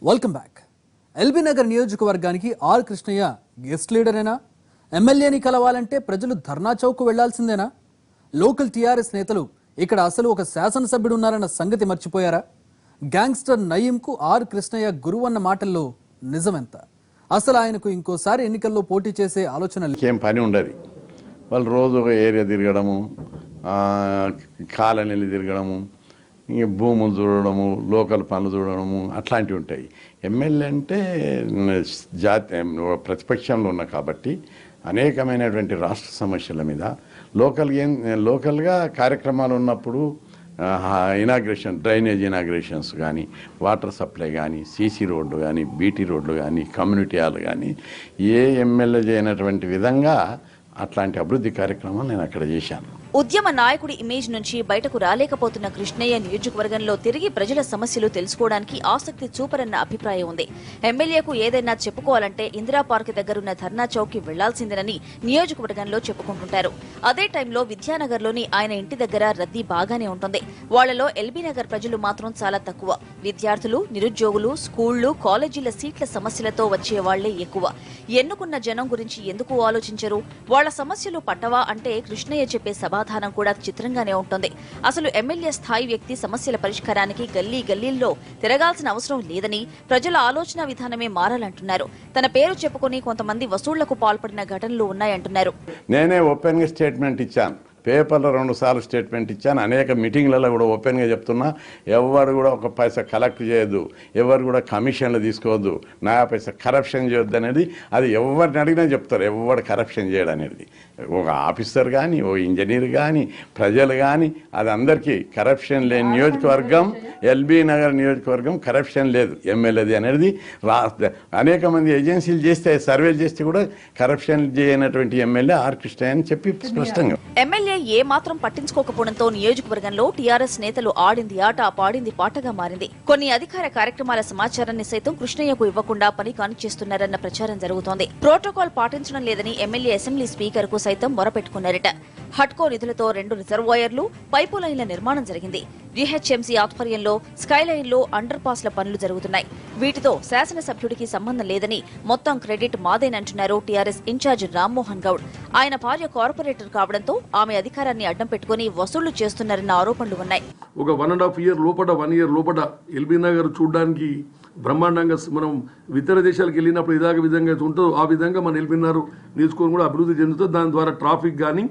Welcome back. LB Nagar నియోజకవర్గానికి are Krishnaiah guest లీడరేనా? ఎమ్మెల్యేని కలవాలంటే ప్రజలు ధర్నా చౌక్ వెళ్లాల్సిందేనా? లోకల్ టీఆర్ఎస్ నేతలు ఇక్కడ అసలు ఒక శాసనసభ్యుడు ఉన్నారన్న సంగతి మర్చిపోయారా? గ్యాంగ్స్టర్ నయీంకు ఆర్ కృష్ణయ్య గురువు అన్న మాటల్లో నిజమెంత? అసలు ఆయనకు ఇంకోసారి ఎన్నికల్లో పోటీ చేసే ఆలోచన ఏం పని ఉండదు. వాళ్ళు రోజు ఒక ఏరియా తిరగడము, కాలనీలు తిరగడము, ఇంక భూములు చూడడము, లోకల్ పనులు చూడడము అట్లాంటివి ఉంటాయి. ఎమ్మెల్యే అంటే ప్రతిపక్షంలో ఉన్న కాబట్టి అనేకమైనటువంటి రాష్ట్ర సమస్యల మీద లోకల్గా కార్యక్రమాలు ఉన్నప్పుడు ఇనాగ్రేషన్, డ్రైనేజ్ ఇనాగ్రేషన్స్ కానీ, వాటర్ సప్లై కానీ, సీసీ రోడ్లు కానీ, బీటీ రోడ్లు కానీ, కమ్యూనిటీ హాల్ కానీ ఏ ఎమ్మెల్యే చేయనటువంటి విధంగా అట్లాంటి అభివృద్ధి కార్యక్రమాలు నేను అక్కడ చేశాను. ఉద్యమ నాయకుడి ఇమేజ్ నుంచి బయటకు రాలేకపోతున్న కృష్ణయ్య నియోజకవర్గంలో తిరిగి ప్రజల సమస్యలు తెలుసుకోవడానికి ఆసక్తి చూపరన్న అభిప్రాయం ఉంది. ఎమ్మెల్యేకు ఏదైనా చెప్పుకోవాలంటే ఇందిరా పార్క్ దగ్గరున్న ధర్నా చౌక్ కి వెళ్లాల్సిందేనని నియోజకవర్గంలో చెప్పుకుంటుంటారు. అదే టైంలో విద్యానగర్లోని ఆయన ఇంటి దగ్గర రద్దీ బాగానే ఉంటుంది. వాళ్లలో ఎల్బీ నగర్ ప్రజలు మాత్రం చాలా తక్కువ. విద్యార్థులు, నిరుద్యోగులు, స్కూళ్లు, కాలేజీల సీట్ల సమస్యలతో వచ్చే వాళ్లే ఎక్కువ. ఎన్నుకున్న జనం గురించి ఎందుకు ఆలోచించరు? వాళ్ల సమస్యలు పట్టవా అంటే కృష్ణయ్య చెప్పే సభాధానం కూడా చిత్రంగానే ఉంటుంది. అసలు ఎమ్మెల్యే స్థాయి వ్యక్తి సమస్యల పరిష్కారానికి గల్లీ గల్లీల్లో తిరగాల్సిన అవసరం లేదని, ప్రజల ఆలోచన విధానమే మారాలంటున్నారు. తన పేరు చెప్పుకుని కొంతమంది వసూళ్లకు పాల్పడిన ఘటనలు ఉన్నాయంటున్నారు. నేనే ఓపెన్ గా స్టేట్మెంట్ ఇచ్చాను, పేపర్లో 2 సార్లు స్టేట్మెంట్ ఇచ్చాను, అనేక మీటింగ్లలో కూడా ఓపెన్గా చెప్తున్నా. ఎవరు కూడా ఒక పైసా కలెక్ట్ చేయొద్దు, ఎవరు కూడా కమిషన్లు తీసుకోవద్దు, నా పైసా కరప్షన్ చేయొద్దు అనేది అది ఎవరిని అడిగినా చెప్తారు. ఎవరు కరప్షన్ చేయడం అనేది ఒక ఆఫీసర్ కానీ, ఓ ఇంజనీర్ కానీ, ప్రజలు కానీ, అది అందరికీ కరప్షన్ లేని నియోజకవర్గం ఎల్బీ నగర్ నియోజకవర్గం. కరప్షన్ లేదు ఎమ్మెల్యేది అనేది అనేక మంది ఏజెన్సీలు చేస్తే, సర్వేలు చేస్తే కూడా కరప్షన్ చేయనటువంటి ఎమ్మెల్యే ఆర్ కృష్ణయ్య అని చెప్పి స్పష్టంగా. ఎమ్మెల్యే ఏ మాత్రం పట్టించుకోకపోవడంతో నియోజకవర్గంలో టీఆర్ఎస్ నేతలు ఆడింది ఆట, పాడింది పాటగా మారింది. కొన్ని అధికార కార్యక్రమాల సమాచారాన్ని సైతం కృష్ణయ్యకు ఇవ్వకుండా పని కానిచేస్తున్నారన్న ప్రచారం జరుగుతోంది. ప్రోటోకాల్ పాటించడం లేదని ఎమ్మెల్యే అసెంబ్లీ స్పీకర్ కు సైతం మొరపెట్టుకున్నారట. హట్కో నిధులతో 2 రిజర్వాయర్లు, పైపు లైన్ల నిర్మాణం జరిగింది. జీహెచ్ఎంసీ ఆధ్వర్యంలో స్కైలైన్లో అండర్ పాస్ల పనులు జరుగుతున్నాయి. వీటితో శాసనసభ్యుడికి సంబంధం లేదని, మొత్తం క్రెడిట్ మాదేనంటున్నారు టీఆర్ఎస్ ఇన్ఛార్జ్ రామ్మోహన్ గౌడ్. ఆయన భార్య కార్పొరేటర్ కావడంతో ఆమె అధికారాన్ని అడ్డం పెట్టుకుని వసూళ్లు చేస్తున్నారన్న ఆరోపణలు ఉన్నాయి. ఒక 1.5 ఇయర్ లోపల, 1 ఇయర్ లోపల ఎల్బీ నగర్ చూడడానికి బ్రహ్మాండంగా, మనం ఇతర దేశాలకు వెళ్ళినప్పుడు ఇలాగ విధంగా ఉంటుందో ఆ విధంగా మన ఎల్బీ నగర్ నియోజకవర్గం కూడా అభివృద్ధి చెందుతుంది. దాని ద్వారా ట్రాఫిక్ కానీ,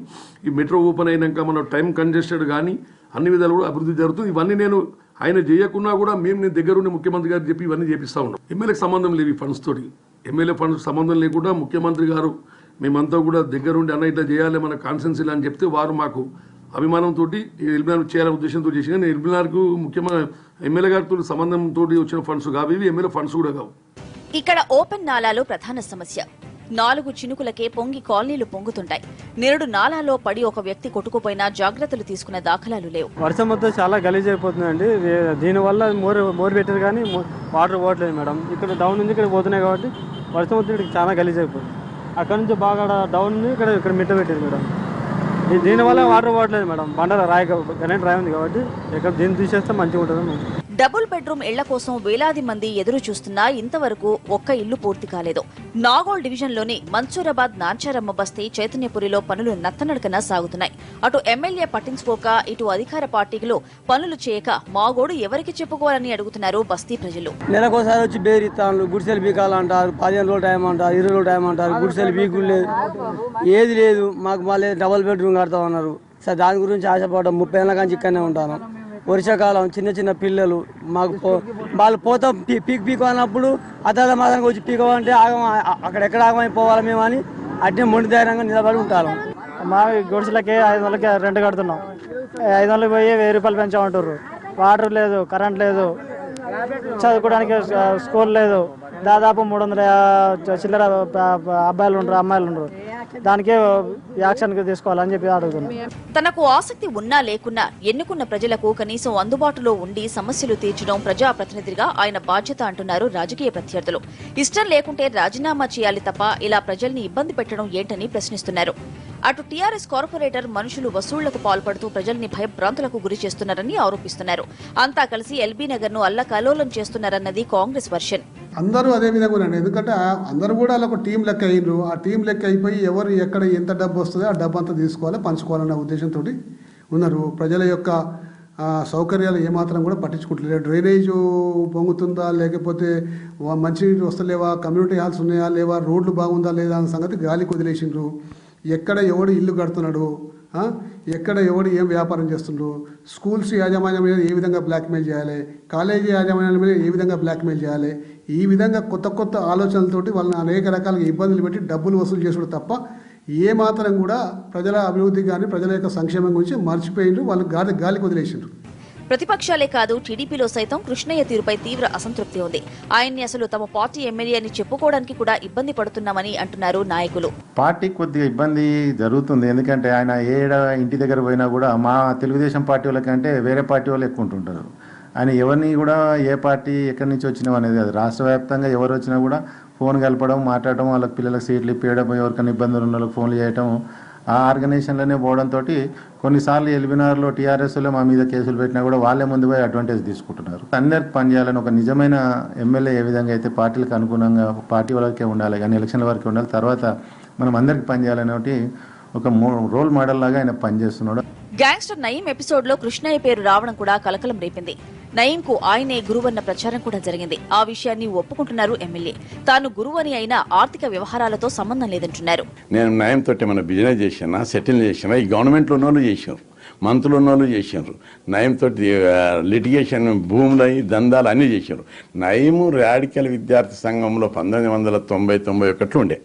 ఈ మెట్రో ఓపెన్ అయినాక మన టైం కంజెస్టెడ్ కానీ అన్ని విధాలు కూడా అభివృద్ధి జరుగుతుంది. ఇవన్నీ నేను ఆయన చేయకున్నా కూడా నేను దగ్గరుండి ముఖ్యమంత్రి గారు చెప్పి ఇవన్నీ చేపిస్తా ఉన్నాం. ఎమ్మెల్యేకి సంబంధం లేవు ఈ ఫండ్స్ తోటి. ఎమ్మెల్యే ఫండ్స్ సంబంధం లేకుండా ముఖ్యమంత్రి గారు మేమంతా కూడా దగ్గరుండి అన్న ఇట్లా చేయాలి మన కాన్సెన్సీలు అని చెప్తే వారు మాకు అభిమానంతో ఎల్బీఆర్ చేయాలనే ఉద్దేశంతో చేసి, కానీ ఎల్బీఆర్కు ముఖ్యమైన ఎమ్మెల్యే గారితో సంబంధంతో వచ్చిన ఫండ్స్ కావు ఇవి, ఎమ్మెల్యే ఫండ్స్ కూడా కావు. ఇక్కడ ఓపెన్ నాలాలు ప్రధాన సమస్య. 4 చినుకులకే పొంగి కాలనీలు పొంగుతుంటాయి. నిరుడు నాలాలో పడి ఒక వ్యక్తి కొట్టుకుపోయినా జాగ్రత్తలు తీసుకున్న దాఖలాలు లేవు. వర్షం మొత్తం చాలా గలీజ్ అయిపోతుందండి. దీనివల్ల మోర్ పెట్టారు కానీ వాటర్ పోవట్లేదు మేడం. ఇక్కడ డౌన్ నుంచి ఇక్కడ పోతున్నాయి కాబట్టి వర్షం మొత్తం ఇక్కడ చాలా గలీజ్ అయిపోతుంది. అక్కడ నుంచి బాగా డౌన్ ఉంది, ఇక్కడ మిట్ట పెట్టారు మేడం. దీనివల్ల వాటర్ పోవట్లేదు మేడం. బండల గ్రానైట్ రాయి ఉంది కాబట్టి ఇక్కడ దీన్ని తీసేస్తే మంచిగా ఉంటుంది. డబుల్ బెడ్రూమ్ ఇళ్ల కోసం వేలాది మంది ఎదురు చూస్తున్నా ఇంతవరకు ఒక్క ఇల్లు పూర్తి కాలేదు. నాగోల్ డివిజన్లోని మన్సూరాబాద్ నాంచారమ్మ బస్తీ చైతన్యపురిలో పనులు నత్తనడకన సాగుతున్నాయి. అటు ఎమ్మెల్యే పట్టించుకోక, ఇటు అధికార పార్టీలో పనులు చేయక మాగోడు ఎవరికి చెప్పుకోవాలని అడుగుతున్నారు బస్తీ ప్రజలు. నెలకోసారి వచ్చి బేరిస్తాను, గుడిసెలు బీకాలంటారు, 15 రోజులు టైం అంటారు, 20 రోజులు టైం అంటారు. గుడిసెలు బీకులు లేదు, ఏది లేదు. మాకు మళ్ళీ డబుల్ బెడ్రూమ్ కడతా ఉన్నారు సార్. దాని గురించి ఆశపడడం 30 ఏళ్ళ కానీ ఇక్కడనే ఉంటాను. వర్షాకాలం చిన్న పిల్లలు మాకు వాళ్ళు పోతాం పీకు అన్నప్పుడు అతల మాత్రం వచ్చి పీకమంటే అక్కడెక్కడ ఆగమైపోవాలి మేము అని అట్నే మొండి ధైర్యంగా నిలబడి ఉంటాము. మా గుడిసెలకి 500కి రెంట్ కడుతున్నాం. 500కి పోయి 1000 రూపాయలు పెంచామంటారు. వాటర్ లేదు, కరెంట్ లేదు, చదువుకోవడానికి స్కూల్ లేదు. దాదాపు 300 చిల్లర అబ్బాయిలు ఉండరు, అమ్మాయిలు ఉండరు. దానికే యాక్షన్ తీసుకోవాలని చెప్పి అడుగుతున్నాం. తనకు ఆసక్తి ఉన్నా లేకున్నా ఎన్నుకున్న ప్రజలకు కనీసం అందుబాటులో ఉండి సమస్యలు తీర్చడం ప్రజాప్రతినిధిగా ఆయన బాధ్యత అంటున్నారు రాజకీయ ప్రత్యర్థులు. ఇష్టం లేకుంటే రాజీనామా చేయాలి తప్ప ఇలా ప్రజల్ని ఇబ్బంది పెట్టడం ఏంటని ప్రశ్నిస్తున్నారు. అటు టీఆర్ఎస్ కార్పొరేటర్ మనుషులు వసూళ్లకు పాల్పడుతూ ప్రజల్ని భయభ్రాంతులకు గురి చేస్తున్నారని ఆరోపిస్తున్నారు. అంతా కలిసి ఎల్బీ నగర్ ను అల్లకల్లోలం చేస్తున్నారన్నది కాంగ్రెస్ వర్షన్. అందరూ అదే విధంగా ఉన్నాడు. ఎందుకంటే అందరూ కూడా అలా ఒక టీం లెక్క అయ్యిండ్రు. ఆ టీం లెక్క అయిపోయి ఎవరు ఎక్కడ ఎంత డబ్బు వస్తుందో ఆ డబ్బు అంతా తీసుకోవాలి, పంచుకోవాలన్న ఉద్దేశంతో ఉన్నారు. ప్రజల యొక్క సౌకర్యాలు ఏమాత్రం కూడా పట్టించుకుంటలేదు. డ్రైనేజ్ పొంగుతుందా, లేకపోతే మంచినీళ్ళు వస్తలేవా, కమ్యూనిటీ హాల్స్ ఉన్నాయా లేవా, రోడ్లు బాగుందా లేదా అన్న సంగతి గాలికి వదిలేసిండ్రు. ఎక్కడ ఎవడు ఇల్లు కడుతున్నాడు, ఎక్కడ ఎవడు ఏం వ్యాపారం చేస్తుండ్రు, స్కూల్స్ యాజమాన్యం మీద ఏ విధంగా బ్లాక్మెయిల్ చేయాలి, కాలేజీ యాజమాన్యం మీద ఏ విధంగా బ్లాక్మెయిల్ చేయాలి, ఈ విధంగా కొత్త కొత్త ఆలోచనలతోటి వాళ్ళని అనేక రకాలుగా ఇబ్బందులు పెట్టి డబ్బులు వసూలు చేసుడు తప్ప ఏ మాత్రం కూడా ప్రజల అభివృద్ధి కానీ ప్రజల యొక్క సంక్షేమం గురించి మర్చిపోయిండ్రు. వాళ్ళు గాలికి వదిలేసిండ్రు. ప్రతిపక్షాలే కాదు, టీడీపీలో సైతం కృష్ణయ్య తీరుపై తీవ్ర అసంతృప్తి ఉంది. ఆయన్ని అసలు తమ పార్టీ ఎమ్మెల్యే అని చెప్పుకోవడానికి కూడా ఇబ్బంది పడుతున్నామని అంటున్నారు నాయకులు. పార్టీ కొద్దిగా ఇబ్బంది జరుగుతుంది. ఎందుకంటే ఆయన ఇంటి దగ్గర పోయినా కూడా మా తెలుగుదేశం పార్టీ వాళ్ళకంటే వేరే పార్టీ వాళ్ళు ఎక్కువ ఉంటుంటారు. ఆయన ఎవరిని కూడా ఏ పార్టీ ఎక్కడి నుంచి వచ్చినాం అనేది కాదు, రాష్ట్ర వ్యాప్తంగా ఎవరు వచ్చినా కూడా ఫోన్ కలపడం, మాట్లాడటం, వాళ్ళకి పిల్లలకు సీట్లు ఇప్పించడం, ఎవరికైనా ఇబ్బందులు ఉన్న వాళ్ళకి ఫోన్లు చేయడం, ఆ ఆర్గనైజేషన్లోనే పోవడంతో కొన్నిసార్లు ఎల్బీనగర్లో టీఆర్ఎస్లో మా మీద కేసులు పెట్టినా కూడా వాళ్ళే ముందు పోయి అడ్వాంటేజ్ తీసుకుంటున్నారు. అందరికి పనిచేయాలని ఒక నిజమైన ఎమ్మెల్యే ఏ విధంగా అయితే పార్టీలకు అనుగుణంగా పార్టీ వాళ్ళకే ఉండాలి, కానీ ఎలక్షన్ల వరకే ఉండాలి, తర్వాత మనం అందరికి పనిచేయాలనేది ఒక రోల్ మోడల్ లాగా ఆయన పనిచేస్తున్నాడు. గ్యాంగ్స్టర్ నయీం ఎపిసోడ్ లో కృష్ణయ్య పేరు రావడం కూడా కలకలం రేపింది. నయీంకు ఆయనే గురువన్న ప్రచారం కూడా జరిగింది. ఆ విషయాన్ని ఒప్పుకుంటున్నారు ఎమ్మెల్యే. తాను గురువని అయినా ఆర్థిక వ్యవహారాలతో సంబంధం లేదంటున్నారు. నేను నయం తోటి ఏమైనా బిజినెస్ చేసినా, సెటిల్ చేసినా, ఈ గవర్నమెంట్లో ఉన్న వాళ్ళు చేసారు, మంత్రులు ఉన్న వాళ్ళు చేసారు. నయం తోటి లిటిగేషన్, భూములు, దందాలు అన్నీ చేశారు. నయము రాడికల్ విద్యార్థి సంఘంలో 1990-91 ఉండే.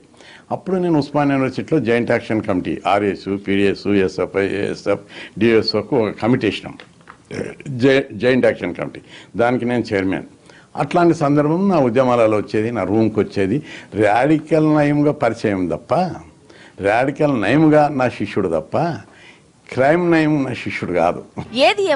అప్పుడు నేను ఉస్మానియా యూనివర్సిటీలో joint action committee, RS, PDS, SFI, ASF, డిఎస్ఓకు ఒక కమిటీ వేసినాం, జాయింట్ యాక్షన్ కమిటీ. దానికి నేను చైర్మన్. అట్లాంటి సందర్భం నా ఉద్యమాలలో వచ్చేది, నా రూమ్కి వచ్చేది. రాడికల్ నయంగా పరిచయం తప్ప, రాడికల్ నయంగా నా శిష్యుడు తప్ప, క్రైమ్ నయం నా శిష్యుడు కాదు. ఏది